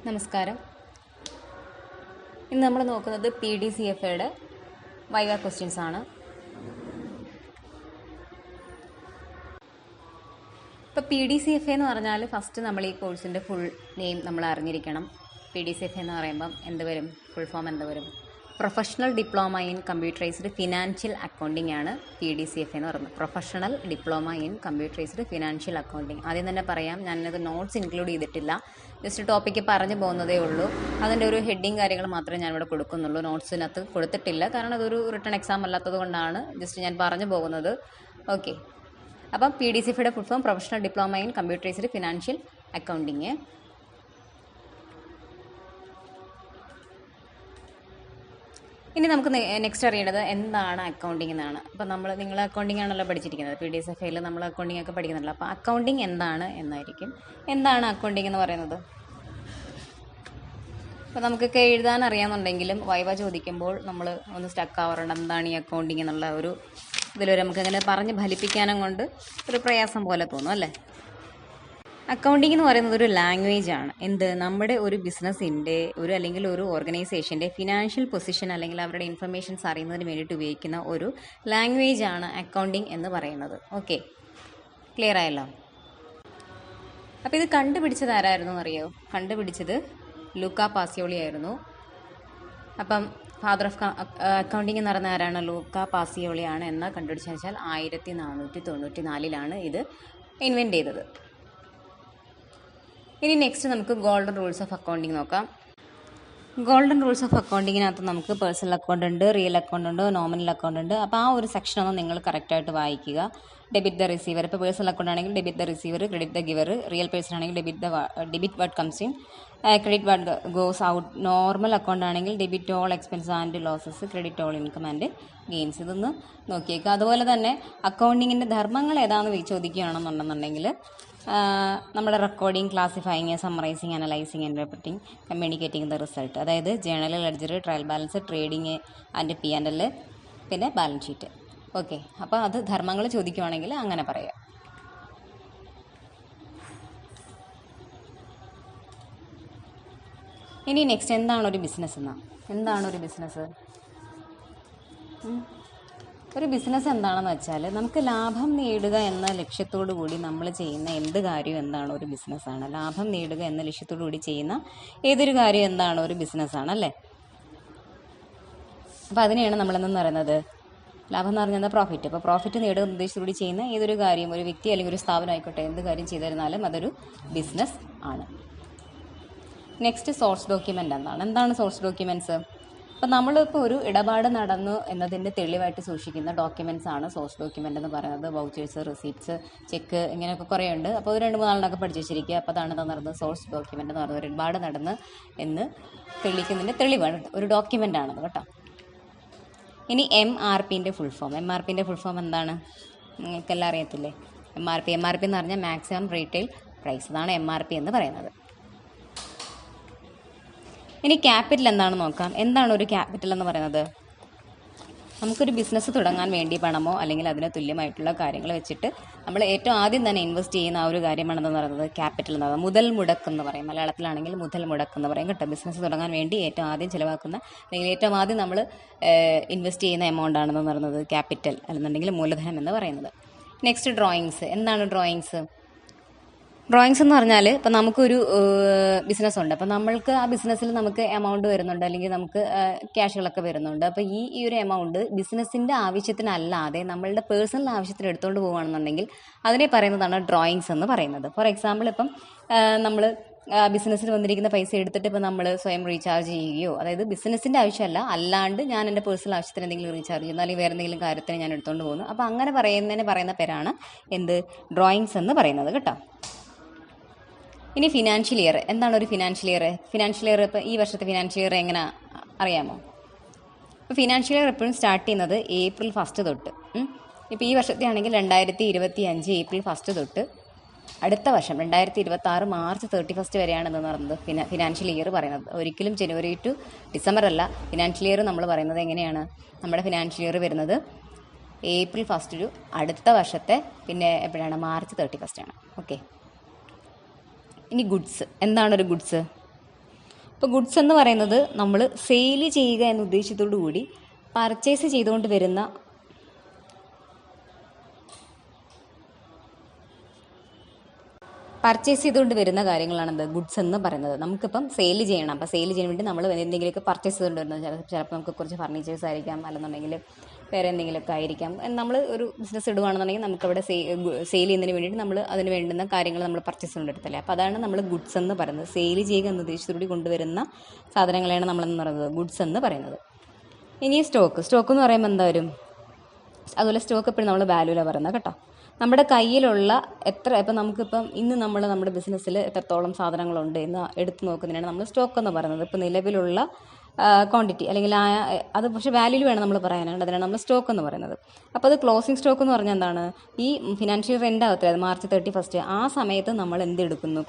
നമസ്കാരം. ഇന്ന് നമ്മൾ നോക്കുന്നത് PDCFAയുടെ വൈവ ക്വസ്റ്റ്യൻസ് ആണ്. ഇപ്പോൾ PDCFA എന്ന് പറഞ്ഞാൽ ഫസ്റ്റ് നമ്മൾ ഈ കോഴ്സിൻ്റെ ഫുൾ നെയിം നമ്മൾ അറിഞ്ഞിരിക്കണം. PDCFA എന്ന് പറയുമ്പം എന്ത് വരും, ഫുൾ ഫോം എന്ത് വരും? Professional diploma in computerised financial accounting ആണ് PDCFA എന്ന് പറയുന്നത്. Professional diploma in computerised financial accounting. ആദ്യം തന്നെ പറയാം, ഞാനത് നോട്ട്സ് ഇൻക്ലൂഡ് ചെയ്തിട്ടില്ല. ജസ്റ്റ് ടോപ്പിക്ക് പറഞ്ഞു പോകുന്നതേ ഉള്ളൂ. അതിൻ്റെ ഒരു ഹെഡിങ് കാര്യങ്ങൾ മാത്രമേ ഞാനിവിടെ കൊടുക്കുന്നുള്ളൂ. നോട്ട്സിനകത്ത് കൊടുത്തിട്ടില്ല, കാരണം അതൊരു റിട്ടൺ എക്സാം അല്ലാത്തത് കൊണ്ടാണ് ജസ്റ്റ് ഞാൻ പറഞ്ഞു പോകുന്നത്. ഓക്കെ, അപ്പം PDCFAയുടെ full form professional diploma in computerised financial accounting. ഇനി നമുക്ക് നെക്സ്റ്റ് അറിയേണ്ടത് എന്താണ് അക്കൗണ്ടിങ് എന്നാണ്. അപ്പോൾ നിങ്ങൾ അക്കൗണ്ടിങ് ആണല്ലോ പഠിച്ചിരിക്കുന്നത്. PDCFAയിൽ നമ്മൾ അക്കൗണ്ടിങ് ഒക്കെ പഠിക്കുന്നുണ്ടല്ലോ. അപ്പോൾ അക്കൗണ്ടിങ് എന്താണ് എന്നായിരിക്കും. എന്താണ് അക്കൗണ്ടിങ് എന്ന് പറയുന്നത്? അപ്പോൾ നമുക്കൊക്കെ എഴുതാൻ അറിയാമെന്നുണ്ടെങ്കിലും വൈവ ചോദിക്കുമ്പോൾ നമ്മൾ ഒന്ന് സ്റ്റക്ക് ആവാറുണ്ട്. എന്താണ് ഈ അക്കൗണ്ടിങ് എന്നുള്ള ഒരു ഇതിലൊരു നമുക്കങ്ങനെ പറഞ്ഞ് ഫലിപ്പിക്കാനും കൊണ്ട് ഒരു പ്രയാസം പോലെ തോന്നും അല്ലേ. അക്കൗണ്ടിങ് എന്ന് പറയുന്നത് ഒരു ലാംഗ്വേജ് ആണ്. നമ്മുടെ ഒരു ബിസിനസ്സിൻ്റെ അല്ലെങ്കിൽ ഒരു ഓർഗനൈസേഷൻ്റെ ഫിനാൻഷ്യൽ പൊസിഷൻ അല്ലെങ്കിൽ അവരുടെ ഇൻഫർമേഷൻസ് അറിയുന്നതിന് വേണ്ടിയിട്ട് ഉപയോഗിക്കുന്ന ഒരു ലാംഗ്വേജ് ആണ് അക്കൗണ്ടിങ് എന്ന് പറയുന്നത്. ഓക്കെ, ക്ലിയർ ആയല്ലോ. അപ്പോൾ ഇത് കണ്ടുപിടിച്ചത് ആരായിരുന്നു എന്നറിയോ? കണ്ടുപിടിച്ചത് ലൂക്ക പാസിയോളി ആയിരുന്നു. അപ്പം ഫാദർ ഓഫ് അക്കൗണ്ടിങ് എന്ന് പറയുന്ന ആരാണ്? ലൂക്ക പാസിയോളിയാണ്. എന്നാൽ കണ്ടുപിടിച്ചതെന്ന് വെച്ചാൽ 1494 ഇത് ഇൻവെൻറ്റ് ചെയ്തത്. ഇനി നെക്സ്റ്റ് നമുക്ക് ഗോൾഡൻ റൂൾസ് ഓഫ് അക്കൗണ്ടിങ് നോക്കാം. ഗോൾഡൻ റൂൾസ് ഓഫ് അക്കൗണ്ടിങ്ങിനകത്ത് നമുക്ക് പേഴ്സണൽ അക്കൗണ്ട് ഉണ്ട്, റിയൽ അക്കൗണ്ട് ഉണ്ട്, നോമിനൽ അക്കൗണ്ട് ഉണ്ട്. അപ്പോൾ ആ ഒരു സെക്ഷനൊന്നും നിങ്ങൾ കറക്റ്റായിട്ട് വായിക്കുക. Debit the receiver. ഇപ്പോൾ പേഴ്സണൽ അക്കൗണ്ട് ആണെങ്കിൽ debit the receiver, credit the giver. Real person ആണെങ്കിൽ debit what comes in, credit what goes out. Normal account ആണെങ്കിൽ debit all expense and losses, credit all income and gains. ഇതൊന്ന് നോക്കിയേക്കുക. അതുപോലെ തന്നെ അക്കൗണ്ടിങ്ങിൻ്റെ ധർമ്മങ്ങൾ ഏതാണെന്ന് ചോദിക്കുകയാണെന്നുണ്ടെന്നുണ്ടെങ്കിൽ നമ്മുടെ recording, classifying, summarising, analysing, interpreting, communicating the result. അതായത് journal, ledger, trial balance, trading and P&L, പിന്നെ ബാലൻസ് ഷീറ്റ്. ഓക്കെ, അപ്പോൾ അത് ധർമ്മങ്ങൾ ചോദിക്കുവാണെങ്കിൽ അങ്ങനെ പറയാം. ഇനി നെക്സ്റ്റ് എന്താണ് ഒരു ബിസിനസ് എന്നാണ്. എന്താണ് ഒരു ബിസിനസ്? ഒരു ബിസിനസ് എന്താണെന്ന് വെച്ചാൽ നമുക്ക് ലാഭം നേടുക എന്ന ലക്ഷ്യത്തോടു കൂടി നമ്മൾ ചെയ്യുന്ന എന്ത് കാര്യവും എന്താണ് ഒരു ബിസിനസ്സാണ്. ലാഭം നേടുക എന്ന ലക്ഷ്യത്തോടു കൂടി ചെയ്യുന്ന ഏതൊരു കാര്യം എന്താണ് ഒരു ബിസിനസ്സാണ് അല്ലേ. അപ്പോൾ അതിനെയാണ് നമ്മളെന്ന് പറയുന്നത് ലാഭം എന്ന് പറഞ്ഞാൽ പ്രോഫിറ്റ്. അപ്പോൾ പ്രോഫിറ്റ് നേടുക എന്ന ഉദ്ദേശത്തോടുകൂടി ചെയ്യുന്ന ഏതൊരു കാര്യം, ഒരു വ്യക്തി അല്ലെങ്കിൽ ഒരു സ്ഥാപനം ആയിക്കോട്ടെ, എന്ത് കാര്യം ചെയ്തിരുന്നാലും അതൊരു ബിസിനസ് ആണ്. നെക്സ്റ്റ് സോഴ്സ് ഡോക്യുമെൻ്റ് എന്താണ്. എന്താണ് സോഴ്സ് ഡോക്യുമെൻറ്റ്സ്? അപ്പോൾ നമ്മളിപ്പോൾ ഒരു ഇടപാട് നടന്നു എന്നതിൻ്റെ തെളിവായിട്ട് സൂക്ഷിക്കുന്ന ഡോക്യുമെൻറ്റ്സ് ആണ് സോഴ്സ് ഡോക്യുമെൻ്റ് എന്ന് പറയുന്നത്. വൗച്ചേഴ്സ്, റിസീപ്റ്റ്സ്, ചെക്ക്, ഇങ്ങനെയൊക്കെ കുറേ ഉണ്ട്. അപ്പോൾ 2-3 പഠിച്ചു വെച്ചിരിക്കുക. അപ്പോൾ അതാണ് നടന്നത് സോഴ്സ് ഡോക്യുമെൻ്റ് എന്ന് പറയുന്നത്. ഒരു ഇടപാട് നടന്ന് എന്ന് തെളിയിക്കുന്നതിൻ്റെ തെളിവാണ്, ഒരു ഡോക്യുമെൻ്റ് ആണത് കേട്ടോ. ഇനി MRPൻ്റെ ഫുൾ ഫോം. MRPൻ്റെ ഫുൾ ഫോം എന്താണ്? നിങ്ങൾക്കെല്ലാം അറിയത്തില്ലേ? MRP എന്ന് പറഞ്ഞാൽ മാക്സിമം റീറ്റെയിൽ പ്രൈസ്. അതാണ് MRP എന്ന് പറയുന്നത്. ഇനി ക്യാപിറ്റൽ എന്താണെന്ന് നോക്കാം. എന്താണ് ഒരു ക്യാപിറ്റൽ എന്ന് പറയുന്നത്? നമുക്കൊരു ബിസിനസ് തുടങ്ങാൻ വേണ്ടി പണമോ അല്ലെങ്കിൽ അതിന് തുല്യമായിട്ടുള്ള കാര്യങ്ങൾ വെച്ചിട്ട് നമ്മൾ ഏറ്റവും ആദ്യം തന്നെ ഇൻവെസ്റ്റ് ചെയ്യുന്ന ആ ഒരു കാര്യമാണെന്ന് പറയുന്നത് ക്യാപിറ്റൽ എന്ന് പറയുന്നത്. മുതൽ മുടക്കെന്ന് പറയും, മലയാളത്തിലാണെങ്കിൽ മുതൽ മുടക്കെന്ന് പറയും കേട്ടോ. ബിസിനസ് തുടങ്ങാൻ വേണ്ടി ഏറ്റവും ആദ്യം ചിലവാക്കുന്ന അല്ലെങ്കിൽ ഏറ്റവും ആദ്യം നമ്മൾ ഇൻവെസ്റ്റ് ചെയ്യുന്ന എമൗണ്ട് ആണെന്ന് പറയുന്നത് ക്യാപിറ്റൽ, അല്ലെന്നുണ്ടെങ്കിൽ മൂലധനം എന്ന് പറയുന്നത്. Next drawings. എന്താണ് ഡ്രോയിങ്സ്? ഡ്രോയിങ്സ് എന്ന് പറഞ്ഞാൽ ഇപ്പം നമുക്കൊരു ബിസിനസ് ഉണ്ട്. അപ്പം നമ്മൾക്ക് ആ ബിസിനസ്സിൽ നമുക്ക് എമൗണ്ട് വരുന്നുണ്ട്, അല്ലെങ്കിൽ നമുക്ക് ക്യാഷുകളൊക്കെ വരുന്നുണ്ട്. അപ്പോൾ ഈ ഒരു എമൗണ്ട് ബിസിനസ്സിൻ്റെ ആവശ്യത്തിനല്ലാതെ നമ്മളുടെ പേഴ്സണൽ ആവശ്യത്തിന് എടുത്തുകൊണ്ട് പോകുകയാണെന്നുണ്ടെങ്കിൽ അതിനെ പറയുന്നതാണ് ഡ്രോയിങ്സ് എന്ന് പറയുന്നത്. ഫോർ എക്സാമ്പിൾ, ഇപ്പം നമ്മൾ ബിസിനസ്സിൽ വന്നിരിക്കുന്ന പൈസ എടുത്തിട്ട് ഇപ്പം നമ്മൾ സ്വയം റീചാർജ് ചെയ്യുകയോ, അതായത് ബിസിനസ്സിൻ്റെ ആവശ്യമല്ല, അല്ലാണ്ട് ഞാൻ എൻ്റെ പേഴ്സണൽ ആവശ്യത്തിന് എന്തെങ്കിലും റീചാർജ് ചെയ്യുന്നു, അല്ലെങ്കിൽ വേറെ എന്തെങ്കിലും കാര്യത്തിന് ഞാൻ എടുത്തുകൊണ്ട് പോകുന്നു. അപ്പോൾ അങ്ങനെ പറയുന്ന പേരാണ് ഡ്രോയിങ്സ് എന്ന് പറയുന്നത് കേട്ടോ. ഇനി ഫിനാൻഷ്യൽ ഇയർ. എന്താണ് ഒരു ഫിനാൻഷ്യൽ ഇയർ? ഫിനാൻഷ്യൽ ഇയർ ഇപ്പോൾ ഈ വർഷത്തെ ഫിനാൻഷ്യൽ ഇയർ എങ്ങനെ അറിയാമോ? ഇപ്പോൾ ഫിനാൻഷ്യൽ ഇയർ എപ്പോഴും സ്റ്റാർട്ട് ചെയ്യുന്നത് April 1 തൊട്ട്. ഇപ്പോൾ ഈ വർഷത്തെ ആണെങ്കിൽ 2025 April 1 തൊട്ട് അടുത്ത വർഷം 2026 March 31 വരെയാണെന്ന് പറയുന്നത് ഫിനാൻഷ്യൽ ഇയർ പറയുന്നത്. ഒരിക്കലും January to December അല്ല. ഫിനാൻഷ്യൽ ഇയർ നമ്മൾ പറയുന്നത് എങ്ങനെയാണ്? നമ്മുടെ ഫിനാൻഷ്യൽ ഇയർ വരുന്നത് April 1 to അടുത്ത വർഷത്തെ പിന്നെ എപ്പോഴാണ്? March 31 ആണ്. ഓക്കെ. ഇനി ഗുഡ്സ്. എന്താണ് ഒരു ഗുഡ്സ്? ഇപ്പോൾ ഗുഡ്സ് എന്ന് പറയുന്നത് നമ്മൾ സെയിൽ ചെയ്യുക എന്ന ഉദ്ദേശത്തോടു കൂടി പർച്ചേസ് ചെയ്തുകൊണ്ട് വരുന്ന കാര്യങ്ങളാണ് ഗുഡ്സ് എന്ന് പറയുന്നത്. നമുക്കിപ്പം സെയിൽ ചെയ്യണം. അപ്പോൾ സെയിൽ ചെയ്യാൻ വേണ്ടി നമ്മൾ എന്തെങ്കിലുമൊക്കെ പർച്ചേസ് ചെയ്തുകൊണ്ട് വരുന്നത്, ചിലപ്പോൾ നമുക്ക് കുറച്ച് ഫർണിച്ചേഴ്സ് ആയിരിക്കാം, അല്ലെന്നുണ്ടെങ്കിൽ വേറെ എന്തെങ്കിലുമൊക്കെ ആയിരിക്കാം. നമ്മൾ ഒരു ബിസിനസ് ഇടുകയാണെന്നുണ്ടെങ്കിൽ നമുക്കവിടെ സെയിൽ ചെയ്യുന്നതിന് വേണ്ടിയിട്ട് നമ്മൾ അതിന് വേണ്ടുന്ന കാര്യങ്ങൾ നമ്മൾ പർച്ചേസ് കൊണ്ടെടുത്തല്ലേ. അപ്പോൾ അതാണ് നമ്മൾ ഗുഡ്സ് എന്ന് പറയുന്നത്. സെയിൽ ചെയ്യുക എന്ന ഉദ്ദേശത്തോടുകൂടി കൊണ്ടുവരുന്ന സാധനങ്ങളെയാണ് നമ്മളെന്ന് പറയുന്നത് ഗുഡ്സ് എന്ന് പറയുന്നത്. ഇനി സ്റ്റോക്ക് എന്ന് പറയുമ്പോൾ എന്താ വരും? അതുപോലെ സ്റ്റോക്ക് എപ്പോഴും നമ്മൾ വാല്യൂലാണ് പറയുന്നത് കേട്ടോ. നമ്മുടെ കയ്യിലുള്ള ഇപ്പം നമുക്കിപ്പം ഇന്ന് നമ്മുടെ ബിസിനസ്സിൽ എത്രത്തോളം സാധനങ്ങളുണ്ട് എന്ന് എടുത്ത് നോക്കുന്നതിനാണ് നമ്മൾ സ്റ്റോക്ക് എന്ന് പറയുന്നത്. ഇപ്പോൾ നിലവിലുള്ള ക്വാണ്ടിറ്റി അല്ലെങ്കിൽ അത് പക്ഷേ വാല്യൂ വേണം നമ്മൾ പറയാനാണ്, അതിനാണ് നമ്മൾ സ്റ്റോക്ക് എന്ന് പറയുന്നത്. അപ്പോൾ അത് ക്ലോസിംഗ് സ്റ്റോക്ക് എന്ന് പറഞ്ഞാൽ എന്താണ്? ഈ ഫിനാൻഷ്യൽ റെൻ്റ് ആകത്തില്ല, അത് March 31 ആ സമയത്ത് നമ്മൾ എന്തെടുക്കുന്നു,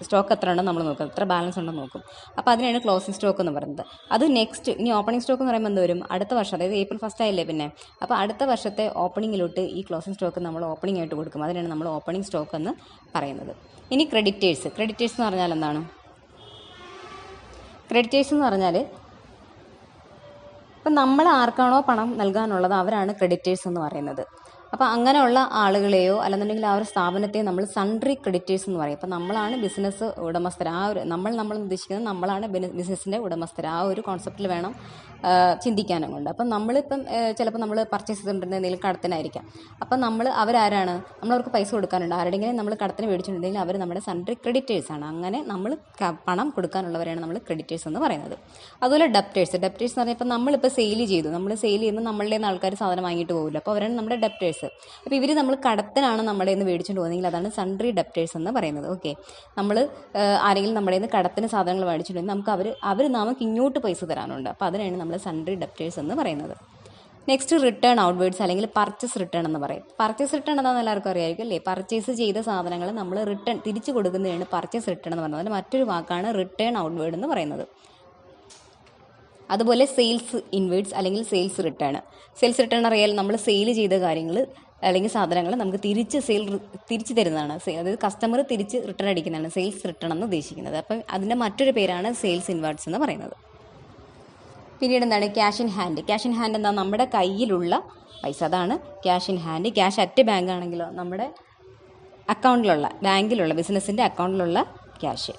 സ്റ്റോക്ക് എത്ര ഉണ്ടെന്ന് നമ്മൾ നോക്കും, എത്ര ബാലൻസ് ഉണ്ടെന്ന് നോക്കും. അപ്പോൾ അതിനാണ് ക്ലോസിംഗ് സ്റ്റോക്ക് എന്ന് പറയുന്നത്. അത് നെക്സ്റ്റ് ഇനി ഓപ്പണിംഗ് സ്റ്റോക്ക് എന്ന് പറയുമ്പോൾ എന്ത് വരും? അടുത്ത വർഷം, അതായത് April 1 ആയില്ലേ പിന്നെ, അപ്പോൾ അടുത്ത വർഷത്തെ ഓപ്പണിങ്ങിലോട്ട് ഈ ക്ലോസിംഗ് സ്റ്റോക്ക് നമ്മൾ ഓപ്പണിംഗ് ആയിട്ട് കൊടുക്കും. അതിനാണ് നമ്മൾ ഓപ്പണിംഗ് സ്റ്റോക്ക് എന്ന് പറയുന്നത്. ഇനി ക്രെഡിറ്റേഴ്സ് എന്ന് പറഞ്ഞാൽ എന്താണ്? ക്രെഡിറ്റേഴ്സ് എന്ന് പറഞ്ഞാൽ ഇപ്പം നമ്മൾ ആർക്കാണോ പണം നൽകാനുള്ളത് അവരാണ് ക്രെഡിറ്റേഴ്സ് എന്ന് പറയുന്നത്. അപ്പോൾ അങ്ങനെയുള്ള ആളുകളെയോ അല്ലെന്നുണ്ടെങ്കിൽ ആ ഒരു സ്ഥാപനത്തെയോ നമ്മൾ സൺട്രി ക്രെഡിറ്റേഴ്സ് എന്ന് പറയും. അപ്പോൾ നമ്മളാണ് ബിസിനസ് ഉടമസ്ഥർ, നമ്മൾ ഉദ്ദേശിക്കുന്നത് നമ്മളാണ് ബിസിനസ്സിൻ്റെ ഉടമസ്ഥർ. ആ ഒരു കോൺസെപ്റ്റിൽ വേണം ചിന്തിക്കാനും കൊണ്ട്. അപ്പം നമ്മളിപ്പം ചിലപ്പോൾ നമ്മൾ പർച്ചേസ് ചെയ്തിട്ടുണ്ടെങ്കിൽ എന്തെങ്കിലും കടത്തിനായിരിക്കാം. അപ്പം അവരാരാണ്? നമ്മളവർക്ക് പൈസ കൊടുക്കാനുണ്ട്. ആരുടെയെങ്കിലും നമ്മൾ കടത്തിന് മേടിച്ചിട്ടുണ്ടെങ്കിൽ അവർ നമ്മുടെ സൺട്രി ക്രെഡിറ്റേഴ്സാണ്. അങ്ങനെ നമ്മൾ പണം കൊടുക്കാനുള്ളവരെയാണ് നമ്മൾ ക്രെഡിറ്റേഴ്സ് എന്ന് പറയുന്നത്. അതുപോലെ ഡെപ്റ്റേഴ്സ് എന്ന് പറഞ്ഞാൽ ഇപ്പം നമ്മളിപ്പോൾ സെയിൽ ചെയ്യുന്നു, നമ്മളുടെ നിന്ന് ആൾക്കാർ സാധനം വാങ്ങിയിട്ട് പോകില്ല, അപ്പോൾ അവരാണ് നമ്മുടെ ഡെപ്റ്റേഴ്സ്. അപ്പോൾ ഇവർ നമ്മൾ കടത്തിനാണ് നമ്മുടെ നിന്ന് മേടിച്ചുകൊണ്ട് പോകുന്നതെങ്കിൽ അതാണ് സൺട്രി ഡെപ്റ്റേഴ്സ് എന്ന് പറയുന്നത്. ഓക്കെ, നമ്മൾ ആരെങ്കിലും നമ്മുടെ നിന്ന് കടത്തിന് സാധനങ്ങൾ മേടിച്ചിട്ടുണ്ടെങ്കിൽ നമുക്ക് ഇങ്ങോട്ട് പൈസ തരാനുണ്ട്. അപ്പോൾ അതിനാണ് നമ്മൾ സൺട്രി ഡെപ്റ്റേഴ്സ് എന്ന് പറയുന്നത്. നെക്സ്റ്റ് റിട്ടേൺ ഔട്ട്വേർഡ്സ് അല്ലെങ്കിൽ പർച്ചേസ് റിട്ടേൺ എന്ന് പറയും. പർച്ചേസ് റിട്ടേൺ എന്താണെന്ന് എല്ലാവർക്കും അറിയാമായിരിക്കും അല്ലേ? പർച്ചേസ് ചെയ്ത സാധനങ്ങൾ നമ്മൾ തിരിച്ചു കൊടുക്കുന്നതിനാണ് പർച്ചേസ് റിട്ടേൺ എന്ന് പറയുന്നത്. അതിന് മറ്റൊരു വാക്കാണ് റിട്ടേൺ ഔട്ട്വേർഡ് എന്ന് പറയുന്നത്. അതുപോലെ സെയിൽസ് ഇൻവേർഡ്സ് അല്ലെങ്കിൽ സെയിൽസ് റിട്ടേൺ അറിയാൽ നമ്മൾ സെയിൽ ചെയ്ത കാര്യങ്ങൾ അല്ലെങ്കിൽ സാധനങ്ങൾ നമുക്ക് തിരിച്ച് തരുന്നതാണ്. അതായത് കസ്റ്റമർ തിരിച്ച് റിട്ടേൺ അടിക്കുന്നതാണ് സെയിൽസ് റിട്ടേൺ എന്ന് ഉദ്ദേശിക്കുന്നത്. അപ്പം അതിൻ്റെ മറ്റൊരു പേരാണ് സെയിൽസ് ഇൻവേർഡ്സ് എന്ന് പറയുന്നത്. പിന്നീട് എന്താണ്? ക്യാഷ് ഇൻ ഹാൻഡ് എന്താ? നമ്മുടെ കയ്യിലുള്ള പൈസ, അതാണ് cash in hand. Cash at bank ആണെങ്കിലോ നമ്മുടെ ബാങ്കിലുള്ള ബിസിനസ്സിൻ്റെ അക്കൗണ്ടിലുള്ള ക്യാഷ്.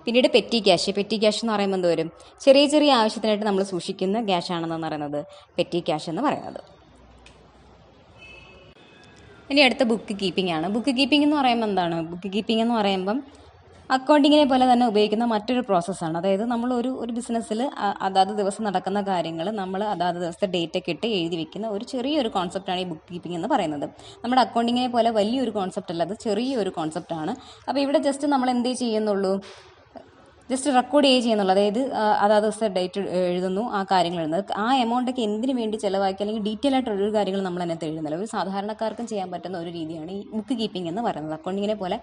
പിന്നീട് പെറ്റി ക്യാഷ് എന്ന് പറയുമ്പോൾ എന്ത് വരും? ചെറിയ ആവശ്യത്തിനായിട്ട് നമ്മൾ സൂക്ഷിക്കുന്ന ക്യാഷ് ആണെന്ന് പറയുന്നത് പെറ്റി ക്യാഷ് എന്ന് പറയുന്നത്. ഇനി അടുത്ത ബുക്ക് കീപ്പിംഗ് ആണ്. ബുക്ക് കീപ്പിംഗ് എന്ന് പറയുമ്പോൾ എന്താണ്? ബുക്ക് കീപ്പിംഗ് എന്ന് പറയുമ്പം അക്കൗണ്ടിങ്ങിനെ പോലെ തന്നെ ഉപയോഗിക്കുന്ന മറ്റൊരു പ്രോസസ്സാണ്. അതായത് നമ്മൾ ഒരു ബിസിനസ്സിൽ അതാത് ദിവസം നടക്കുന്ന കാര്യങ്ങൾ നമ്മൾ അതാത് ദിവസത്തെ ഡേറ്റൊക്കെ ഇട്ട് എഴുതി വെക്കുന്ന ഒരു ചെറിയൊരു കോൺസെപ്റ്റാണ് ഈ ബുക്ക് കീപ്പിംഗ് എന്ന് പറയുന്നത്. നമ്മുടെ അക്കൗണ്ടിങ്ങിനെ പോലെ വലിയൊരു കോൺസെപ്റ്റ് അല്ല, അത് ചെറിയൊരു കോൺസെപ്റ്റാണ്. അപ്പോൾ ഇവിടെ ജസ്റ്റ് നമ്മൾ എന്തേ ചെയ്യുന്നുള്ളൂ? ജസ്റ്റ് റെക്കോർഡ് ചെയ്യുന്നുള്ളൂ. അതായത് അതാത് ദിവസത്തെ ഡേറ്റ് എഴുതുന്നു, ആ കാര്യങ്ങൾ എഴുതുന്നത്, ആ എമൗണ്ടൊക്കെ എന്തിനു വേണ്ടി ചിലവാക്കി അല്ലെങ്കിൽ ഡീറ്റെയിൽ ആയിട്ട് ഒരു കാര്യങ്ങൾ നമ്മൾ അതിനകത്ത് എഴുതുന്നില്ല. ഒരു സാധാരണക്കാർക്കും ചെയ്യാൻ പറ്റുന്ന ഒരു രീതിയാണ് ഈ ബുക്ക് കീപ്പിംഗ് എന്ന് പറയുന്നത്. അക്കൗണ്ടിങ്ങിനെ പോലെ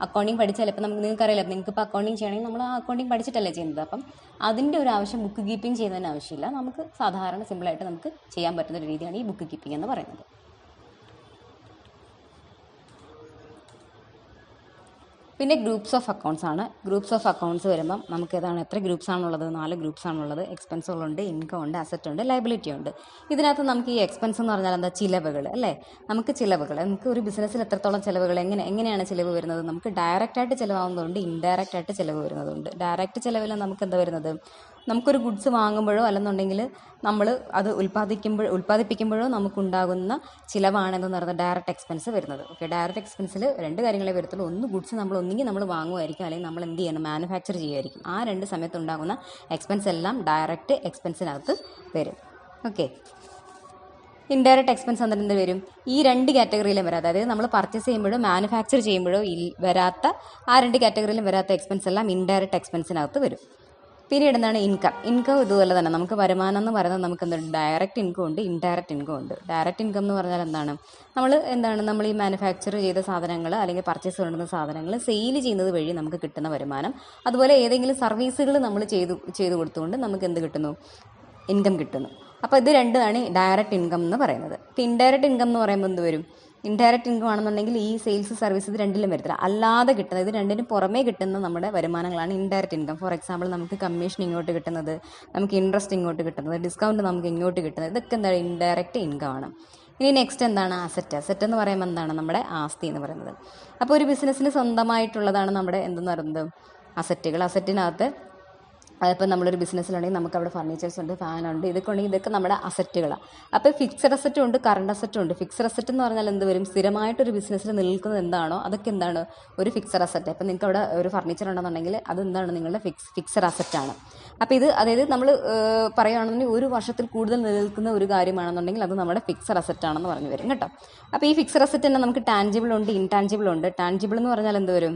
അക്കൗണ്ടിങ് പഠിച്ചാൽ ഇപ്പം നിങ്ങൾക്കറിയില്ല, നിങ്ങൾക്കിപ്പോൾ അക്കൗണ്ടിങ് ചെയ്യണമെങ്കിൽ നമ്മൾ ആ അക്കൗണ്ടിങ് പഠിച്ചിട്ടല്ലേ ചെയ്യുന്നത്. അപ്പം അതിൻ്റെ ഒരു ആവശ്യം ബുക്ക് കീപ്പിംഗ് ചെയ്യുന്നതിന് ആവശ്യമില്ല. നമുക്ക് സാധാരണ സിമ്പിളായിട്ട് നമുക്ക് ചെയ്യാൻ പറ്റുന്ന ഒരു രീതിയാണ് ഈ ബുക്ക് കീപ്പിംഗ് എന്ന് പറയുന്നത്. പിന്നെ ഗ്രൂപ്പ്സ് ഓഫ് അക്കൗണ്ട്സ് ആണ്. ഗ്രൂപ്പ്സ് ഓഫ് അക്കൗണ്ട്സ് വരുമ്പം നമുക്ക് ഏതാണ്? എത്ര ഗ്രൂപ്പ്സ് ആണുള്ളത്? 4 ഗ്രൂപ്പ്സ് ആണുള്ളത്. എക്സ്പെൻസുകളുണ്ട്, ഇൻകം ഉണ്ട്, അസറ്റ് ഉണ്ട്, ലയബിലിറ്റി ഉണ്ട്. ഇതിനകത്ത് നമുക്ക് ഈ എക്സ്പെൻസ് എന്ന് പറഞ്ഞാൽ എന്താ? ചിലവുകൾ അല്ലേ? നമുക്ക് ഒരു ബിസിനസ്സിൽ എത്രത്തോളം ചിലവുകൾ, എങ്ങനെയാണ് ചിലവ് വരുന്നത്? നമുക്ക് ഡയറക്റ്റ് ആയിട്ട് ചിലവാകുന്നതുകൊണ്ട് ഇൻഡയറക്റ്റ് ആയിട്ട് ചിലവ് വരുന്നതുകൊണ്ട്. ഡയറക്റ്റ് ചിലവിൽ നമുക്ക് എന്താ വരുന്നത്? നമുക്കൊരു ഗുഡ്സ് വാങ്ങുമ്പോഴോ അല്ലെന്നുണ്ടെങ്കിൽ നമ്മൾ അത് ഉൽപ്പാദിപ്പിക്കുമ്പോഴോ നമുക്കുണ്ടാകുന്ന ചിലവാണെന്ന് പറയുന്നത് ഡയറക്റ്റ് എക്സ്പെൻസ് വരുന്നത്. ഓക്കെ, ഡയറക്റ്റ് എക്സ്പെൻസിൽ 2 കാര്യങ്ങളെ വരത്തുള്ളൂ. ഒന്ന് ഗുഡ്സ് ഒന്നുകിൽ നമ്മൾ വാങ്ങുമായിരിക്കും, അല്ലെങ്കിൽ നമ്മൾ എന്ത് ചെയ്യണം? മാനുഫാക്ചർ ചെയ്യുമായിരിക്കും. ആ 2 സമയത്ത് ഉണ്ടാകുന്ന എക്സ്പെൻസ് എല്ലാം ഡയറക്റ്റ് എക്സ്പെൻസിനകത്ത് വരും. ഓക്കെ, ഇൻഡയറക്റ്റ് എക്സ്പെൻസ് എന്ത് വരും? ഈ 2 കാറ്റഗറിയിലും വരാത്ത, അതായത് നമ്മൾ പർച്ചേസ് ചെയ്യുമ്പോഴോ മാനുഫാക്ചർ ചെയ്യുമ്പോഴോ വരാത്ത ആ 2 കാറ്റഗറിയിലും വരാത്ത എക്സ്പെൻസ് എല്ലാം ഇൻഡയറക്റ്റ് എക്സ്പെൻസിനകത്ത് വരും. പിന്നീട് എന്താണ്? ഇൻകം ഇതുപോലെ തന്നെ നമുക്ക് വരുമാനം എന്ന് പറയുന്നത് നമുക്ക് എന്താണ്? ഡയറക്റ്റ് ഇൻകം ഉണ്ട്, ഇൻഡയറക്റ്റ് ഇൻകം ഉണ്ട്. ഡയറക്റ്റ് ഇൻകം എന്ന് പറഞ്ഞാൽ നമ്മൾ ഈ മാനുഫാക്ചർ ചെയ്ത സാധനങ്ങൾ അല്ലെങ്കിൽ പർച്ചേസ് ചെയ്യുന്ന സാധനങ്ങൾ സെയിൽ ചെയ്യുന്നത് വഴി നമുക്ക് കിട്ടുന്ന വരുമാനം. അതുപോലെ ഏതെങ്കിലും സർവീസുകൾ നമ്മൾ ചെയ്തു കൊടുത്തുകൊണ്ട് നമുക്ക് എന്ത് കിട്ടുന്നു? ഇൻകം കിട്ടുന്നു. അപ്പോൾ ഇത് രണ്ടുമാണ് ഡയറക്റ്റ് ഇൻകം എന്ന് പറയുന്നത്. ഇപ്പോൾ ഇൻഡയറക്റ്റ് ഇൻകം എന്ന് പറയുമ്പോൾ എന്ത് വരും? ഇൻഡയറക്റ്റ് ഇൻകം ആണെന്നുണ്ടെങ്കിൽ ഈ സെയിൽസ് സർവീസ് ഇത് രണ്ടിലും വരത്തില്ല. അല്ലാതെ കിട്ടുന്നത്, ഇത് രണ്ടിനും പുറമേ കിട്ടുന്ന നമ്മുടെ വരുമാനങ്ങളാണ് ഇൻഡയറക്റ്റ് ഇൻകം. ഫോർ എക്സാമ്പിൾ നമുക്ക് കമ്മീഷൻ ഇങ്ങോട്ട് കിട്ടുന്നത്, നമുക്ക് ഇൻട്രസ്റ്റ് ഇങ്ങോട്ട് കിട്ടുന്നത്, ഡിസ്കൗണ്ട് നമുക്ക് ഇങ്ങോട്ട് കിട്ടുന്നത്, ഇതൊക്കെ എന്താണ് ഇൻഡയറക്റ്റ് ഇൻകം ആണ്. ഇനി നെക്സ്റ്റ് എന്താണ് അസറ്റ്. അസറ്റ് എന്ന് പറയുമ്പോൾ എന്താണ് നമ്മുടെ ആസ്തി എന്ന് പറയുന്നത്. അപ്പോൾ ഒരു ബിസിനസ്സിന് സ്വന്തമായിട്ടുള്ളതാണ് നമ്മുടെ എന്തെന്ന് പറയുന്നത് അസറ്റുകൾ. അസറ്റിനകത്ത് അതിപ്പോൾ നമ്മളൊരു ബിസിനസ്സിലുണ്ടെങ്കിൽ നമുക്ക് അവിടെ ഫർണിച്ചേഴ്സ് ഉണ്ട്, ഫാനുണ്ട്, ഇതൊക്കെ ഉണ്ടെങ്കിൽ ഇതൊക്കെ നമ്മുടെ അസറ്റുകളാണ്. അപ്പോൾ ഫിക്സഡ് അസറ്റും ഉണ്ട്, കറണ്ട് അസറ്റും ഉണ്ട്. ഫിക്സഡ് അസറ്റ് എന്ന് പറഞ്ഞാൽ എന്ത് വരും, സ്ഥിരമായിട്ടൊരു ബിസിനസ്സിൽ നിൽക്കുന്നത് എന്താണോ അതൊക്കെ എന്താണ് ഒരു ഫിക്സഡ് അസറ്റ്. അപ്പോൾ നിങ്ങൾക്ക് അവിടെ ഒരു ഫർണിച്ചർ ഉണ്ടെന്നുണ്ടെങ്കിൽ അത് എന്താണ് നിങ്ങളുടെ ഫിക്സഡ് അസറ്റാണ്. അപ്പോൾ ഇത് അതായത് നമ്മൾ പറയുകയാണെന്നുണ്ടെങ്കിൽ ഒരു വർഷത്തിൽ കൂടുതൽ നിലനിൽക്കുന്ന ഒരു കാര്യമാണെന്നുണ്ടെങ്കിൽ അത് നമ്മുടെ ഫിക്സഡ് അസറ്റാണെന്ന് പറഞ്ഞു വരും കേട്ടോ. അപ്പോൾ ഈ ഫിക്സഡ് അസറ്റ് തന്നെ നമുക്ക് ടാൻജിബിൾ ഉണ്ട്, ഇൻടാൻജിബിൾ ഉണ്ട്. ടാൻജിബിൾ എന്ന് പറഞ്ഞാൽ എന്ത് വരും,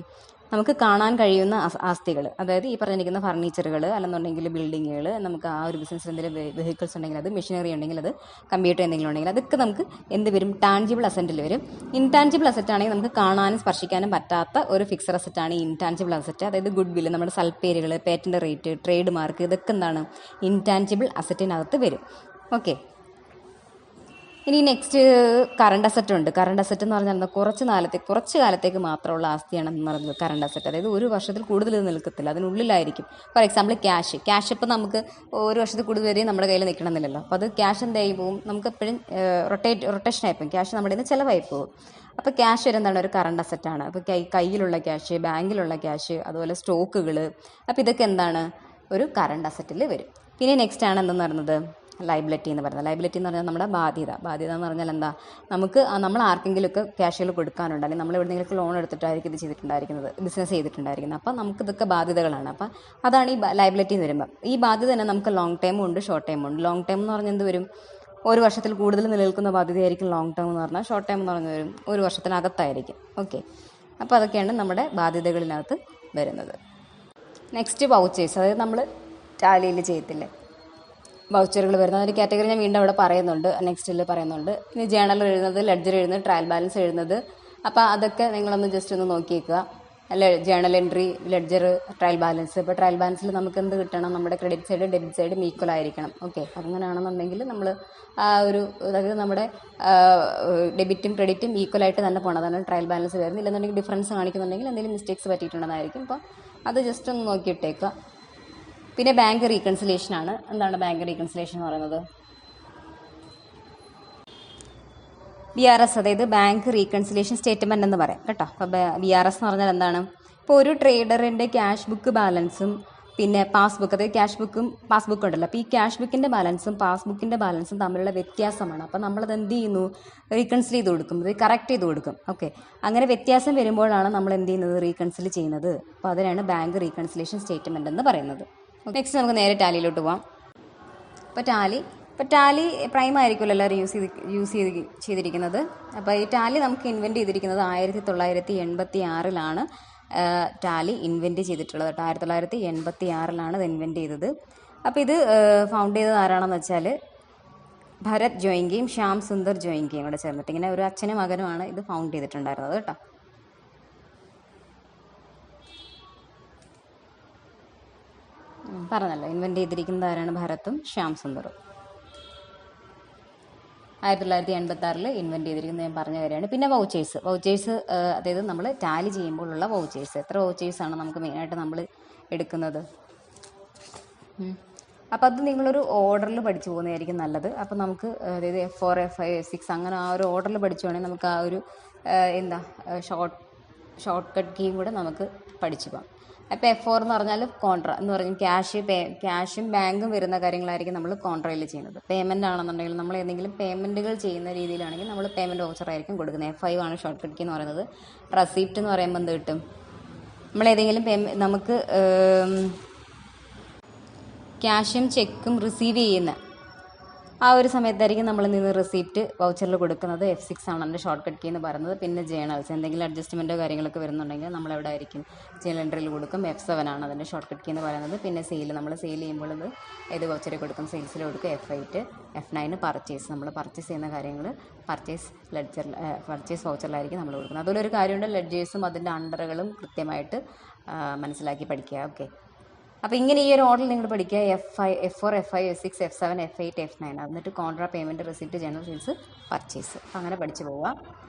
നമുക്ക് കാണാൻ കഴിയുന്ന ആസ്തികൾ, അതായത് ഈ പറഞ്ഞിരിക്കുന്ന ഫർണിച്ചറുകൾ അല്ലെന്നുണ്ടെങ്കിൽ ബിൽഡിങ്ങുകൾ, നമുക്ക് ആ ഒരു ബിസിനസ്സിൽ എന്തെങ്കിലും വെഹിക്കിൾസ് ഉണ്ടെങ്കിൽ അത്, മെഷീനറി ഉണ്ടെങ്കിൽ അത്, കമ്പ്യൂട്ടർ എന്തെങ്കിലും ഉണ്ടെങ്കിൽ അതൊക്കെ നമുക്ക് എന്ത് വരും, ടാൻജിബിൾ അസറ്റിൽ വരും. ഇൻടാൻജിബിൾ അസറ്റ് ആണെങ്കിൽ നമുക്ക് കാണാനും സ്പർശിക്കാനും പറ്റാത്ത ഒരു ഫിക്സഡ് അസറ്റാണ് ഇൻടാൻജിബിൾ അസറ്റ്. അതായത് ഗുഡ് വില്ല്, നമ്മുടെ സൽപ്പേരുകൾ, പേറ്റന്റ് റേറ്റ്, ട്രേഡ് മാർക്ക്, ഇതൊക്കെ എന്താണ് ഇൻടാൻജിബിൾ അസറ്റിനകത്ത് വരും. ഓക്കെ. ഇനി നെക്സ്റ്റ് കറണ്ട് അസറ്റ് ഉണ്ട്. കറണ്ട് അസറ്റ് എന്ന് പറഞ്ഞാൽ കുറച്ച് കാലത്തേക്ക് മാത്രമുള്ള ആസ്തിയാണെന്ന് പറയുന്നത് കറണ്ട് അസറ്റ്. അതായത് ഒരു വർഷത്തിൽ കൂടുതൽ ഇത് നിൽക്കത്തില്ല, അതിനുള്ളിലായിരിക്കും. ഫോർ എക്സാമ്പിൾ ക്യാഷ് ഇപ്പോൾ നമുക്ക് ഒരു വർഷത്തിൽ കൂടുതൽ വരെയും നമ്മുടെ കയ്യിൽ നിൽക്കണമെന്നില്ലല്ലോ. അപ്പോൾ അത് ക്യാഷ് എന്തായി പോകും, നമുക്ക് എപ്പോഴും റൊട്ടേഷൻ ആയിപ്പോകും, ക്യാഷ് നമ്മുടെ നിന്ന് ചിലവായി പോകും. അപ്പോൾ ക്യാഷ് എന്താണ് ഒരു കറണ്ട് അസറ്റാണ്. അപ്പോൾ കയ്യിലുള്ള ക്യാഷ്, ബാങ്കിലുള്ള ക്യാഷ്, അതുപോലെ സ്റ്റോക്കുകൾ, അപ്പോൾ ഇതൊക്കെ എന്താണ് ഒരു കറണ്ട് അസറ്റിൽ വരും. പിന്നെ നെക്സ്റ്റ് ആണ് എന്തെന്ന് പറയുന്നത് ലൈബിലിറ്റി എന്ന് പറയുന്നത്. ലൈബിലിറ്റി എന്ന് പറഞ്ഞാൽ നമ്മുടെ ബാധ്യത എന്ന് പറഞ്ഞാൽ എന്താ, നമ്മൾ ആർക്കെങ്കിലുമൊക്കെ ക്യാഷുകൾ കൊടുക്കാനുണ്ട്, അല്ലെങ്കിൽ നമ്മൾ എവിടെയെങ്കിലും ലോൺ എടുത്തിട്ടായിരിക്കും ഇത് ചെയ്തിട്ടുണ്ടായിരിക്കുന്നത്, ബിസിനസ് ചെയ്തിട്ടുണ്ടായിരിക്കുന്നത്. അപ്പം നമുക്കിതൊക്കെ ബാധ്യതകളാണ്. അപ്പം അതാണ് ഈ ലൈബിലിറ്റി എന്ന് വരുമ്പോൾ. ഈ ബാധ്യത തന്നെ നമുക്ക് ലോങ് ടൈമും ഉണ്ട്, ഷോർട്ട് ടൈമും ഉണ്ട്. ലോങ് ടൈം എന്ന് പറഞ്ഞാൽ എന്ത് വരും, ഒരു വർഷത്തിൽ കൂടുതൽ നിലനിൽക്കുന്ന ബാധ്യതയായിരിക്കും ലോങ് ടൈം എന്ന് പറഞ്ഞാൽ. ഷോർട്ട് ടൈം എന്ന് പറഞ്ഞാൽ വരും ഒരു വർഷത്തിനകത്തായിരിക്കും. ഓക്കെ. അപ്പോൾ അതൊക്കെയാണ് നമ്മുടെ ബാധ്യതകളിനകത്ത് വരുന്നത്. നെക്സ്റ്റ് വൗച്ചേഴ്സ്, അതായത് നമ്മൾ ടാലിയിൽ ചെയ്യത്തില്ലേ വൗച്ചറുകൾ വരുന്ന ഒരു കാറ്റഗറി ഞാൻ വീണ്ടും അവിടെ പറയുന്നുണ്ട്, നെക്സ്റ്റിൽ പറയുന്നുണ്ട്. ഇനി ജേണൽ എഴുതുന്നത്, ലെഡ്ജർ എഴുതുന്നത്, ട്രയൽ ബാലൻസ് എഴുതുന്നത്. അപ്പോൾ അതൊക്കെ നിങ്ങളൊന്ന് ജസ്റ്റ് ഒന്ന് നോക്കിയേക്കുക. അല്ലെ, journal entry, ledger, trial balance. ഇപ്പോൾ ട്രയൽ ബാലൻസിൽ നമുക്ക് എന്ത് കിട്ടണം, നമ്മുടെ ക്രെഡിറ്റ് സൈഡ് ഡെബിറ്റ് സൈഡും ഈക്വൽ ആയിരിക്കണം. ഓക്കെ. അങ്ങനെയാണെന്നുണ്ടെങ്കിൽ നമ്മൾ ആ ഒരു, അതായത് നമ്മുടെ ഡെബിറ്റും ക്രെഡിറ്റും ഈക്വലായിട്ട് തന്നെ പോകണം. അതാണ് ട്രയൽ ബാലൻസ് വരുന്നത്. ഇല്ലെന്നുണ്ടെങ്കിൽ ഡിഫറൻസ് കാണിക്കുന്നുണ്ടെങ്കിൽ എന്തെങ്കിലും മിസ്റ്റേക്സ് പറ്റിയിട്ടുണ്ടെന്നായിരിക്കും. അപ്പോൾ അത് ജസ്റ്റ് ഒന്ന് നോക്കിയിട്ടേക്കുക. പിന്നെ ബാങ്ക് റീകൺസിലേഷൻ ആണ്. എന്താണ് ബാങ്ക് റീകൺസിലേഷൻ എന്ന് പറയുന്നത്, BRS, അതായത് ബാങ്ക് റീകൺസിലേഷൻ സ്റ്റേറ്റ്മെൻറ്റ് എന്ന് പറയാം കേട്ടോ. അപ്പോൾ BRS എന്ന് പറഞ്ഞാൽ എന്താണ്, ഇപ്പോൾ ഒരു ട്രേഡറിൻ്റെ ക്യാഷ് ബുക്ക് ബാലൻസും പിന്നെ പാസ്ബുക്ക്, അതായത് ക്യാഷ് ബുക്കും പാസ്ബുക്കും ഉണ്ടല്ലോ. അപ്പോൾ ഈ ക്യാഷ് ബുക്കിൻ്റെ ബാലൻസും പാസ്ബുക്കിൻ്റെ ബാലൻസും തമ്മിലുള്ള വ്യത്യാസമാണ്. അപ്പോൾ നമ്മളത് എന്ത് ചെയ്യുന്നു, റീകൺസിൽ ചെയ്ത് കൊടുക്കും, ഇത് കറക്റ്റ് ചെയ്ത് കൊടുക്കും. ഓക്കെ. അങ്ങനെ വ്യത്യാസം വരുമ്പോഴാണ് നമ്മൾ എന്ത് ചെയ്യുന്നത്, റീകൺസിൽ ചെയ്യുന്നത്. അപ്പോൾ അതിനാണ് ബാങ്ക് റീകൺസിലേഷൻ സ്റ്റേറ്റ്മെൻറ്റ് എന്ന് പറയുന്നത്. നെക്സ്റ്റ് നമുക്ക് നേരെ ടാലിയിലോട്ട് പോവാം. ഇപ്പോൾ ടാലി പ്രൈം ആയിരിക്കുമല്ലോ എല്ലാവരും യൂസ് ചെയ്തിരിക്കുന്നത്. അപ്പോൾ ഈ ടാലി നമുക്ക് ഇൻവെൻറ്റ് ചെയ്തിരിക്കുന്നത് 1986 ടാലി ഇൻവെൻറ്റ് ചെയ്തിട്ടുള്ളത്. 1986 ഇത് ഇൻവെൻറ്റ് ചെയ്തത്. അപ്പോൾ ഇത് ഫൗണ്ട് ചെയ്തത് ആരാണെന്ന് വെച്ചാൽ ഭരത് ജോയിങ്കയും ശ്യാം സുന്ദർ ജോയിങ്കയും കൂടെ ചേർന്നിട്ട്, ഇങ്ങനെ ഒരു അച്ഛനും മകനുമാണ് ഇത് ഫൗണ്ട് ചെയ്തിട്ടുണ്ടായിരുന്നത് കേട്ടോ. പറഞ്ഞല്ലോ, ഇൻവെൻറ്റ് ചെയ്തിരിക്കുന്നത് ആരാണ്, ഭരത്തും ശ്യാം സുന്ദറും. 1986 ഇൻവെൻറ്റ് ചെയ്തിരിക്കുന്നത് ഞാൻ പറഞ്ഞ കാര്യമാണ്. പിന്നെ വൗച്ചേഴ്സ് അതായത് നമ്മൾ ടാലി ചെയ്യുമ്പോഴുള്ള വൗച്ചേഴ്സ്. എത്ര വൗച്ചേഴ്സാണ് നമുക്ക് മെയിനായിട്ട് നമ്മൾ എടുക്കുന്നത്. അപ്പോൾ അത് നിങ്ങളൊരു ഓർഡറിൽ പഠിച്ചു പോകുന്നതായിരിക്കും നല്ലത്. അപ്പോൾ നമുക്ക് അതായത് F4, F5, F6 അങ്ങനെ ആ ഒരു ഓർഡറിൽ പഠിച്ചു വേണമെങ്കിൽ നമുക്ക് ആ ഒരു ഷോർട്ട് കട്ട് കീയും കൂടെ നമുക്ക് പഠിച്ചു പോകാം. അപ്പോൾ F4 എന്ന് പറഞ്ഞാൽ കോൺട്ര എന്ന് പറഞ്ഞാൽ ക്യാഷും ബാങ്കും വരുന്ന കാര്യങ്ങളായിരിക്കും നമ്മൾ കോൺട്രയിൽ ചെയ്യുന്നത്. പേയ്മെൻ്റ് ആണെന്നുണ്ടെങ്കിൽ നമ്മൾ ഏതെങ്കിലും പേയ്മെൻറ്റുകൾ ചെയ്യുന്ന രീതിയിലാണെങ്കിൽ നമ്മൾ പേയ്മെൻറ്റ് വൗച്ചറായിരിക്കും കൊടുക്കുന്നത്. F5 ആണ് ഷോർട്ട് കട്ട് കീ എന്ന് പറയുന്നത്. റെസിപ്റ്റ് എന്ന് പറയുമ്പോൾ എന്ത് കിട്ടും, നമ്മൾ ഏതെങ്കിലും നമുക്ക് ക്യാഷും ചെക്കും റിസീവ് ചെയ്യുന്ന ആ ഒരു സമയത്തായിരിക്കും നമ്മൾ നിന്ന് റെസിപ്റ്റ് വൗച്ചറിൽ കൊടുക്കുന്നത്. F6 ആണ് അതിൻ്റെ ഷോർട്ട് കട്ട് കീ എന്ന് പറയുന്നത്. പിന്നെ ജേണൽസ്, എന്തെങ്കിലും അഡ്ജസ്റ്റ്മെൻറ്റോ കാര്യങ്ങളൊക്കെ വരുന്നുണ്ടെങ്കിൽ നമ്മളെവിടെ ആയിരിക്കും, ജേണൽ എൻട്രിയിൽ കൊടുക്കും. F7 ആണ് അതിൻ്റെ ഷോർട്ട് കട്ട് കീ എന്ന് പറയുന്നത്. പിന്നെ നമ്മൾ സെയിൽ ചെയ്യുമ്പോൾ ഇത് ഏത് വൗച്ചറിൽ കൊടുക്കും, സെയിൽസിൽ കൊടുക്കും. F8, F9 പർച്ചേസ്, നമ്മൾ പർച്ചേസ് ചെയ്യുന്ന കാര്യങ്ങൾ പർച്ചേസ് വൗച്ചറിലായിരിക്കും നമ്മൾ കൊടുക്കുന്നത്. അതുപോലെ ഒരു കാര്യമുണ്ട്, ലെഡ്ജേഴ്സും അതിൻ്റെ അണ്ടറുകളും കൃത്യമായിട്ട് മനസ്സിലാക്കി പഠിക്കുക. ഓക്കെ. അപ്പോൾ ഇങ്ങനെ ഈ ഒരു ഓർഡറിൽ നിങ്ങൾ പഠിക്കുക. F4, F5, F6, F7, F8, F9, എന്നിട്ട് contra, payment, receipt, general sales, purchase. അപ്പോൾ അങ്ങനെ പഠിച്ചു പോവുക.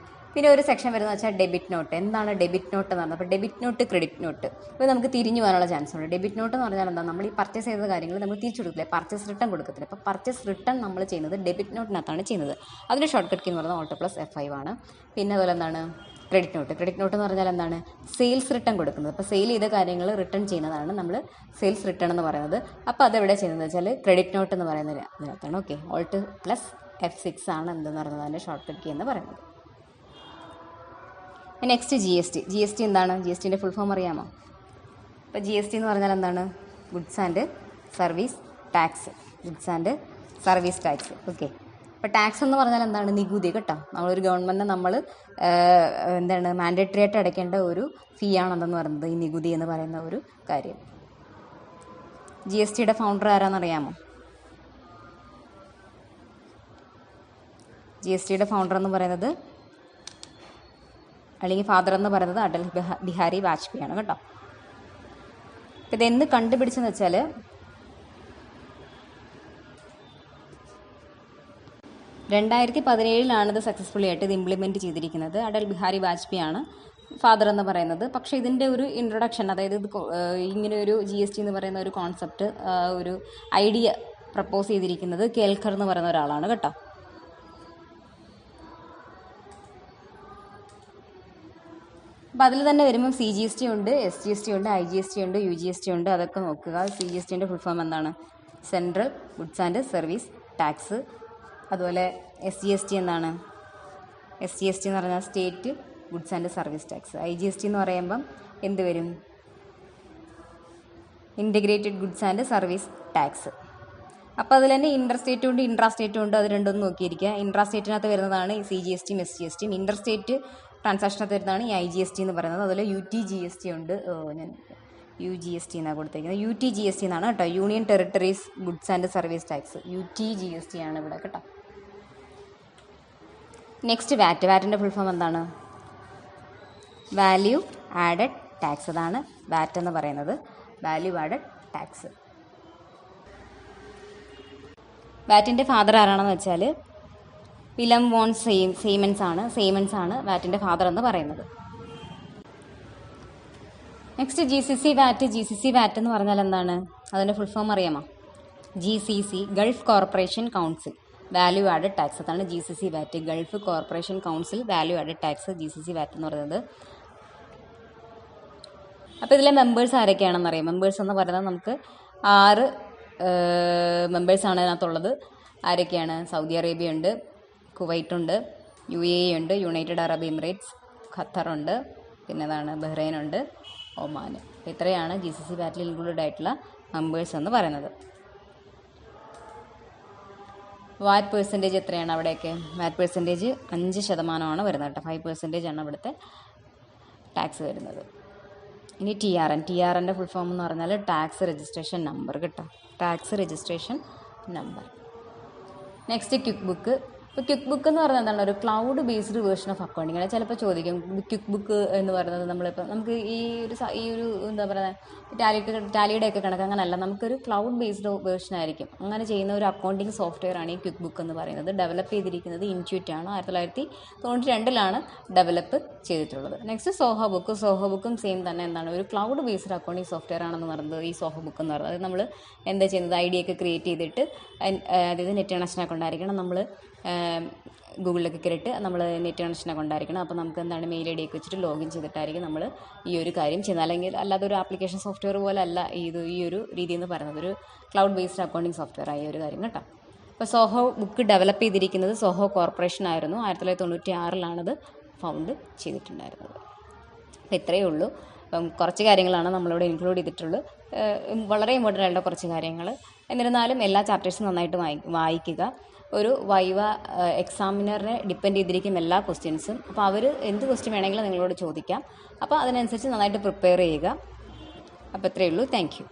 പിന്നെ ഒരു സെക്ഷൻ വരുന്നത് വെച്ചാൽ ഡെബിറ്റ് നോട്ട്. എന്താണ് ഡെബിറ്റ് നോട്ട് എന്ന് പറഞ്ഞാൽ, അപ്പോൾ ഡെബിറ്റ് നോട്ട്, ക്രെഡിറ്റ് നോട്ട് ഇപ്പോൾ നമുക്ക് തിരിഞ്ഞു പോകാനുള്ള ചാൻസ് ഉണ്ട്. ഡെബിറ്റ് നോട്ട് എന്ന് പറഞ്ഞാൽ എന്താ, നമ്മൾ ഈ പർച്ചേസ് ചെയ്ത കാര്യങ്ങൾ നമ്മൾ തിരിച്ചു കൊടുക്കില്ല, പർച്ചേസ് റിട്ടേൺ കൊടുക്കത്തില്ല. അപ്പോൾ പർച്ചേസ് റിട്ടേൺ നമ്മൾ ചെയ്യുന്നത് ഡെബിറ്റ് നോട്ടിനകത്താണ് ചെയ്യുന്നത്. അതിൻ്റെ ഷോർട്ട് കട്ട് കീ എന്ന് പറയുന്നത് Alt+F5 ആണ്. പിന്നെ അതുപോലെ എന്താണ് ക്രെഡിറ്റ് നോട്ട്. ക്രെഡിറ്റ് നോട്ട് എന്ന് പറഞ്ഞാൽ എന്താണ്, സെയിൽസ് റിട്ടേൺ കൊടുക്കുന്നത്. അപ്പോൾ സെയിൽ ചെയ്ത കാര്യങ്ങൾ റിട്ടേൺ ചെയ്യുന്നതാണ് നമ്മൾ സെയിൽസ് റിട്ടേൺ എന്ന് പറയുന്നത്. അപ്പോൾ അതെവിടെ ചെയ്യുന്നത് വെച്ചാൽ ക്രെഡിറ്റ് നോട്ട് എന്ന് പറയുന്നത് അതിനകത്താണ്. ഓക്കെ, Alt+F6 ആണ് എന്തെന്ന് പറയുന്നത് അതിൻ്റെ ഷോർട്ട് കട്ട് കീ എന്ന് പറയുന്നത്. നെക്സ്റ്റ് ജി എസ് ടി എന്താണ്, ജി എസ് ടിൻ്റെ ഫുൾ ഫോം അറിയാമോ? ഇപ്പോൾ ജി എസ് ടി എന്ന് പറഞ്ഞാൽ എന്താണ്, goods and service tax. Goods and service tax. Okay, അപ്പോൾ ടാക്സ് എന്ന് പറഞ്ഞാൽ എന്താണ്, നികുതി കേട്ടോ. നമ്മളൊരു ഗവൺമെൻറ് നമ്മൾ എന്താണ് മാൻഡേറ്ററി ആയിട്ട് അടയ്ക്കേണ്ട ഒരു ഫീ ആണെന്ന് പറയുന്നത് ഈ നികുതി എന്ന് പറയുന്ന ഒരു കാര്യം. ജി എസ് ടിയുടെ ഫൗണ്ടർ ആരാണെന്നറിയാമോ? ജി എസ് ടിയുടെ ഫൗണ്ടർ എന്ന് പറയുന്നത് അല്ലെങ്കിൽ ഫാദർ എന്ന് പറയുന്നത് അടൽ ബിഹാരി വാജ്പേയി ആണ് കേട്ടോ. ഇതെന്ന് കണ്ടുപിടിച്ചെന്ന് വെച്ചാൽ ഇത് സക്സസ്ഫുള്ളി ആയിട്ട് ഇത് ഇംപ്ലിമെൻറ്റ് ചെയ്തിരിക്കുന്നത് അടൽ ബിഹാരി വാജ്പേയി ആണ് ഫാദർ എന്ന് പറയുന്നത്. പക്ഷേ ഇതിൻ്റെ ഒരു ഇൻട്രൊഡക്ഷൻ, അതായത് ഇത് ഇങ്ങനെ ഒരു ജി എസ് ടി എന്ന് പറയുന്ന ഒരു കോൺസെപ്റ്റ്, ഒരു ഐഡിയ പ്രപ്പോസ് ചെയ്തിരിക്കുന്നത് കേൽക്കർ എന്ന് പറയുന്ന ഒരാളാണ് കേട്ടോ. അപ്പോൾ അതിൽ തന്നെ വരുമ്പം സി ജി എസ് ടി ഉണ്ട്, എസ് ജി എസ് ടി ഉണ്ട്, ഐ ജി എസ് ടി ഉണ്ട്, യു ജി എസ് ടി ഉണ്ട്. അതൊക്കെ നോക്കുക. സി ജി എസ് ടിൻ്റെ ഫുൾ ഫോം എന്താണ്, central goods and service tax. അതുപോലെ എസ് ജി എസ് ടി എന്താണ്, എസ് ജി എസ് ടി എന്ന് പറഞ്ഞാൽ state goods and service tax. I G S T എന്ന് പറയുമ്പം എന്ത് വരും, integrated goods and service tax. അപ്പോൾ അതിൽ തന്നെ ഇൻ്റർ സ്റ്റേറ്റും ഉണ്ട്, ഇൻട്രാ സ്റ്റേറ്റും ഉണ്ട്. അത് രണ്ടൊന്നും നോക്കിയിരിക്കുക. ഇൻട്രാ സ്റ്റേറ്റിനകത്ത് വരുന്നതാണ് ഈ സി ജി എസ് ടിയും എസ് ജി എസ് ടിയും. ഇൻ്റർ സ്റ്റേറ്റ് ട്രാൻസാക്ഷനകത്ത് വരുന്നതാണ് ഈ ഐ ജി എസ് ടി എന്ന് പറയുന്നത്. അതുപോലെ U T G S T ഉണ്ട്. ഞാൻ യു ജി എസ് ടി എന്നാണ് കൊടുത്തിരിക്കുന്നത്. U T G S T എന്നാണ് കേട്ടോ, union territories goods and service tax. U T G S T ആണ് ഇവിടെ കേട്ടോ. Next VAT. വാറ്റിൻ്റെ ഫുൾ ഫോം എന്താണ്, വാല്യൂ ആഡഡ് ടാക്സ്. അതാണ് വാറ്റ് എന്ന് പറയുന്നത്, വാല്യൂ ആഡഡ് ടാക്സ്. വാറ്റിൻ്റെ ഫാദർ ആരാണെന്ന് വെച്ചാൽ വിലം വോൺ സീമൻസ് ആണ് വാറ്റിൻ്റെ ഫാദർ എന്ന് പറയുന്നത്. Next G C C VAT. G C C VAT എന്ന് പറഞ്ഞാൽ എന്താണ്, അതിൻ്റെ ഫുൾ ഫോം അറിയാമോ? G C C, Gulf corporation council value added tax. അതാണ് G C C VAT, Gulf corporation council value added tax, G C C VAT എന്ന് പറയുന്നത്. അപ്പോൾ ഇതിലെ മെമ്പേഴ്സ് ആരൊക്കെയാണെന്ന് അറിയാം. മെമ്പേഴ്സ് എന്ന് പറയുന്നത് നമുക്ക് 6 മെമ്പേഴ്സാണ് അതിനകത്തുള്ളത്. ആരൊക്കെയാണ്, സൗദി അറേബ്യ ഉണ്ട്, കുവൈറ്റ് ഉണ്ട്, UAE ഉണ്ട്, യുണൈറ്റഡ് അറബ് എമിറേറ്റ്സ്, ഖത്തറുണ്ട്, പിന്നെ ബഹ്റൈൻ ഉണ്ട്, ഒമാൻ. ഇത്രയാണ് G C C wattle included ആയിട്ടുള്ള മെമ്പേഴ്സ് എന്ന് പറയുന്നത്. വാറ്റ് പെർസെൻറ്റേജ് എത്രയാണ് അവിടെയൊക്കെ? വാറ്റ് പെർസെൻറ്റേജ് 5% വരുന്നത് കേട്ടോ. 5% ആണ് ഇവിടുത്തെ ടാക്സ് വരുന്നത്. ഇനി TRN ഫുൾ ഫോം എന്ന് പറഞ്ഞാൽ ടാക്സ് രജിസ്ട്രേഷൻ നമ്പർ കേട്ടോ, tax registration number. Next quick book. ഇപ്പോൾ ക്വിക്ക് ബുക്ക് എന്ന് പറയുന്നത് എന്താണ്, ഒരു cloud based version of accounting ആണ്. ചിലപ്പോൾ ചോദിക്കും ക്വിക്ക് ബുക്ക് എന്ന് പറയുന്നത് നമ്മളിപ്പോൾ നമുക്ക് ഈ ഒരു എന്താ പറയുക ടാലിയുടെയൊക്കെ കണക്ക് അങ്ങനെയല്ല, നമുക്കൊരു ക്ലൗഡ് ബേസ്ഡ് വേർഷൻ ആയിരിക്കും. അങ്ങനെ ചെയ്യുന്ന ഒരു അക്കൗണ്ടിങ് സോഫ്റ്റ്വെയർ ആണ് ഈ ക്വിക്ക് ബുക്ക് എന്ന് പറയുന്നത്. ഡെവലപ്പ് ചെയ്തിരിക്കുന്നത് ഇൻറ്റ്യൂറ്റ് ആണ്. 1992 ഡെവലപ്പ് ചെയ്തിട്ടുള്ളത്. Next Zoho book. സോഹോ ബുക്കും സെയിം തന്നെ എന്താണ്, ഒരു ക്ലൗഡ് ബേസ്ഡ് അക്കൗണ്ടിങ് സോഫ്റ്റ്വെയർ ആണെന്ന് പറയുന്നത് ഈ സോഹോ ബുക്ക് എന്ന് പറയുന്നത്. അത് നമ്മൾ എന്താ ചെയ്യുന്നത്, ഐഡിയ ഒക്കെ ക്രിയേറ്റ് ചെയ്തിട്ട്, അതായത് നെറ്റ് കണക്ഷനൊക്കെ ഉണ്ടായിരിക്കണം. നമ്മൾ ഗൂഗിളിലൊക്കെ കയറിയിട്ട് നമ്മൾ നെറ്റ് കണക്ഷനൊക്കെ ഉണ്ടായിരിക്കണം. അപ്പോൾ നമുക്ക് എന്താണ് മെയിൽ ID ഒക്കെ വെച്ചിട്ട് ലോഗിൻ ചെയ്തിട്ടായിരിക്കും നമ്മൾ ഈ ഒരു കാര്യം ചെയ്യുന്നത്. അല്ലെങ്കിൽ അല്ലാതെ ഒരു ആപ്ലിക്കേഷൻ സോഫ്റ്റ്വെയർ പോലെ അല്ല ഈ ഒരു രീതി എന്ന് പറയുന്നത്. ഒരു ക്ലൗഡ് ബേസ്ഡ് അക്കൗണ്ടിങ് സോഫ്റ്റ്വെയർ ആയ ഒരു കാര്യം കേട്ടോ. അപ്പോൾ സോഹോ ബുക്ക് ഡെവലപ്പ് ചെയ്തിരിക്കുന്നത് സോഹോ കോർപ്പറേഷൻ ആയിരുന്നു. 1996 ഫൗണ്ട് ചെയ്തിട്ടുണ്ടായിരുന്നത്. അപ്പോൾ ഇത്രയേ ഉള്ളൂ. കുറച്ച് കാര്യങ്ങളാണ് നമ്മളിവിടെ ഇൻക്ലൂഡ് ചെയ്തിട്ടുള്ളൂ. വളരെ ഇമ്പോർട്ടൻ്റ് ആയിട്ടുള്ള കുറച്ച് കാര്യങ്ങൾ. എന്നിരുന്നാലും എല്ലാ ചാപ്റ്റേഴ്സും നന്നായിട്ട് വായിക്കുക. ഒരു വൈവ എക്സാമിനറിനെ ഡിപ്പെൻഡ് ചെയ്തിരിക്കും എല്ലാ ക്വസ്റ്റ്യൻസും. അപ്പോൾ അവർ എന്ത് ക്വസ്റ്റ്യൻ വേണമെങ്കിലും നിങ്ങളോട് ചോദിക്കാം. അപ്പോൾ അതിനനുസരിച്ച് നന്നായിട്ട് പ്രിപ്പയർ ചെയ്യുക. അപ്പോൾ ഇത്രയേ ഉള്ളൂ. Thank you.